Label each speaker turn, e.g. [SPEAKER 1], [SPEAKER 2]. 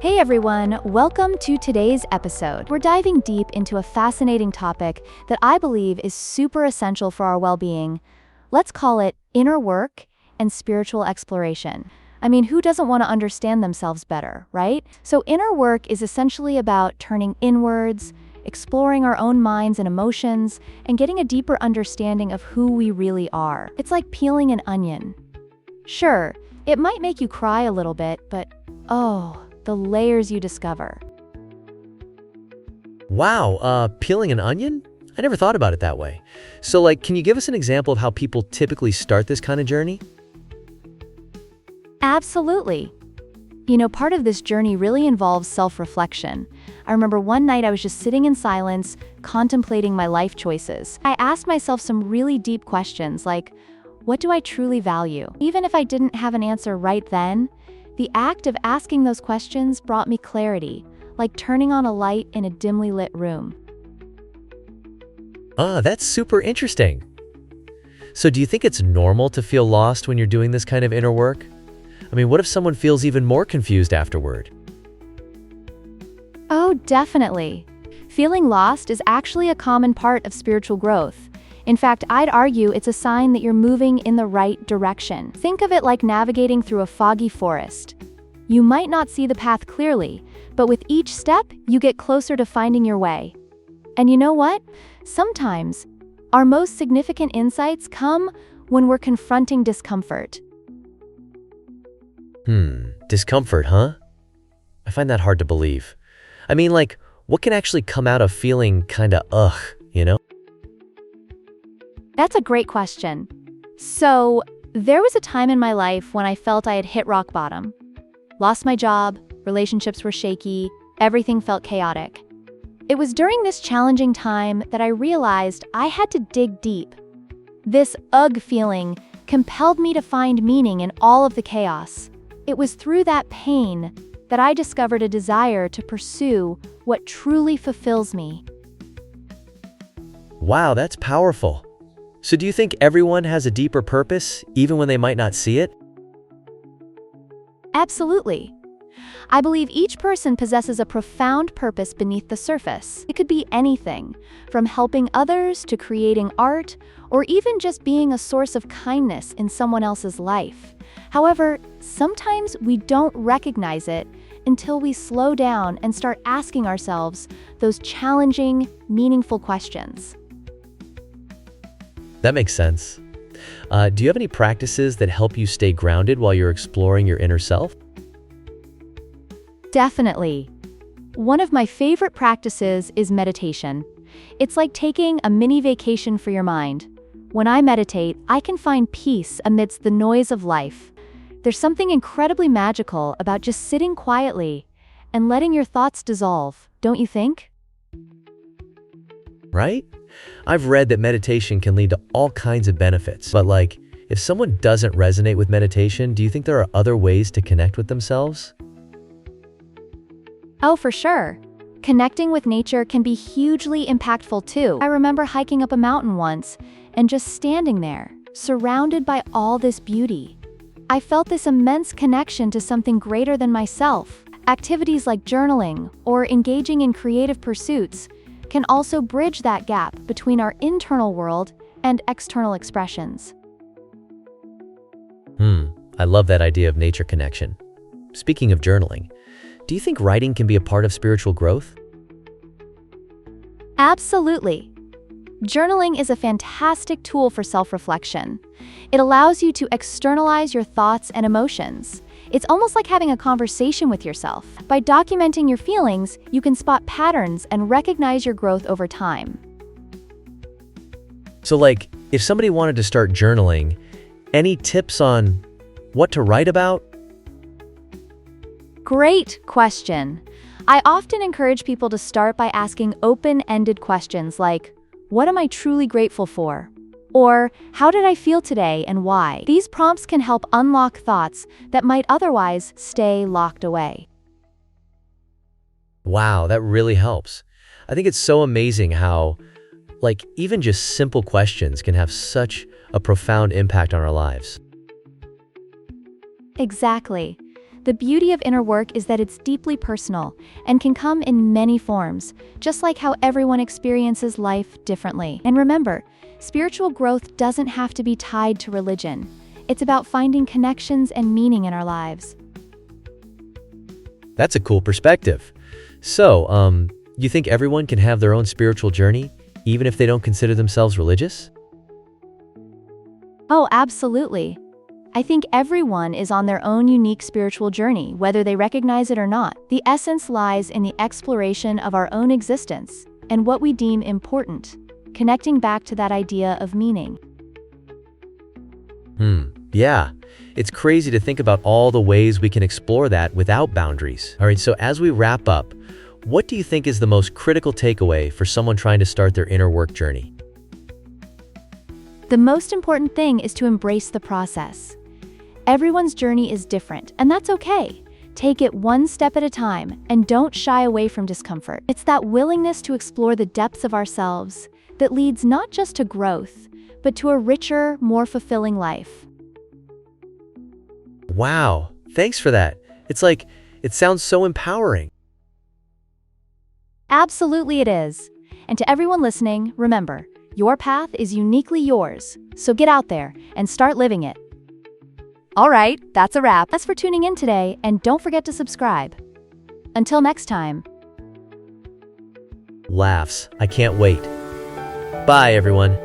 [SPEAKER 1] Hey everyone, welcome to today's episode. We're diving deep into a fascinating topic that I believe is super essential for our well-being. Let's call it inner work and spiritual exploration. I mean, who doesn't want to understand themselves better, right? So inner work is essentially about turning inwards, exploring our own minds and emotions, and getting a deeper understanding of who we really are. It's like peeling an onion. Sure, it might make you cry a little bit, but the layers you discover.
[SPEAKER 2] Wow, peeling an onion? I never thought about it that way. So, can you give us an example of how people typically start this kind of journey?
[SPEAKER 1] Absolutely. Part of this journey really involves self-reflection. I remember one night I was just sitting in silence, contemplating my life choices. I asked myself some really deep questions like, what do I truly value? Even if I didn't have an answer right then, the act of asking those questions brought me clarity, like turning on a light in a dimly lit room.
[SPEAKER 2] That's super interesting. So do you think it's normal to feel lost when you're doing this kind of inner work? I mean, what if someone feels even more confused afterward?
[SPEAKER 1] Oh, definitely. Feeling lost is actually a common part of spiritual growth. In fact, I'd argue it's a sign that you're moving in the right direction. Think of it like navigating through a foggy forest. You might not see the path clearly, but with each step, you get closer to finding your way. And you know what? Sometimes, our most significant insights come when we're confronting discomfort.
[SPEAKER 2] Discomfort, huh? I find that hard to believe. I mean, what can actually come out of feeling kinda you know?
[SPEAKER 1] That's a great question. So, there was a time in my life when I felt I had hit rock bottom. Lost my job, relationships were shaky, everything felt chaotic. It was during this challenging time that I realized I had to dig deep. This feeling compelled me to find meaning in all of the chaos. It was through that pain that I discovered a desire to pursue what truly fulfills me.
[SPEAKER 2] Wow, that's powerful. So do you think everyone has a deeper purpose, even when they might not see it?
[SPEAKER 1] Absolutely. I believe each person possesses a profound purpose beneath the surface. It could be anything, from helping others to creating art, or even just being a source of kindness in someone else's life. However, sometimes we don't recognize it until we slow down and start asking ourselves those challenging, meaningful questions.
[SPEAKER 2] That makes sense. Do you have any practices that help you stay grounded while you're exploring your inner self?
[SPEAKER 1] Definitely. One of my favorite practices is meditation. It's like taking a mini vacation for your mind. When I meditate, I can find peace amidst the noise of life. There's something incredibly magical about just sitting quietly and letting your thoughts dissolve, don't you think?
[SPEAKER 2] Right? I've read that meditation can lead to all kinds of benefits, but if someone doesn't resonate with meditation, do you think there are other ways to connect with themselves?
[SPEAKER 1] Oh, for sure. Connecting with nature can be hugely impactful too. I remember hiking up a mountain once and just standing there, surrounded by all this beauty. I felt this immense connection to something greater than myself. Activities like journaling or engaging in creative pursuits can also bridge that gap between our internal world and external expressions.
[SPEAKER 2] I love that idea of nature connection. Speaking of journaling, do you think writing can be a part of spiritual growth?
[SPEAKER 1] Absolutely. Journaling is a fantastic tool for self-reflection. It allows you to externalize your thoughts and emotions. It's almost like having a conversation with yourself. By documenting your feelings, you can spot patterns and recognize your growth over time.
[SPEAKER 2] So if somebody wanted to start journaling, any tips on what to write about?
[SPEAKER 1] Great question. I often encourage people to start by asking open-ended questions like, what am I truly grateful for? Or, how did I feel today and why? These prompts can help unlock thoughts that might otherwise stay locked away.
[SPEAKER 2] Wow, that really helps. I think it's so amazing how, even just simple questions can have such a profound impact on our lives.
[SPEAKER 1] Exactly. The beauty of inner work is that it's deeply personal and can come in many forms, just like how everyone experiences life differently. And remember, spiritual growth doesn't have to be tied to religion. It's about finding connections and meaning in our lives.
[SPEAKER 2] That's a cool perspective. So, you think everyone can have their own spiritual journey, even if they don't consider themselves religious?
[SPEAKER 1] Oh, absolutely. I think everyone is on their own unique spiritual journey, whether they recognize it or not. The essence lies in the exploration of our own existence and what we deem important, connecting back to that idea of meaning.
[SPEAKER 2] Yeah. It's crazy to think about all the ways we can explore that without boundaries. All right, so as we wrap up, what do you think is the most critical takeaway for someone trying to start their inner work journey?
[SPEAKER 1] The most important thing is to embrace the process. Everyone's journey is different, and that's okay. Take it one step at a time, and don't shy away from discomfort. It's that willingness to explore the depths of ourselves that leads not just to growth, but to a richer, more fulfilling life.
[SPEAKER 2] Wow, thanks for that. It sounds so empowering.
[SPEAKER 1] Absolutely it is. And to everyone listening, remember, your path is uniquely yours, so get out there and start living it. All right, that's a wrap. Thanks for tuning in today, and don't forget to subscribe. Until next time.
[SPEAKER 2] Laughs. I can't wait. Bye, everyone.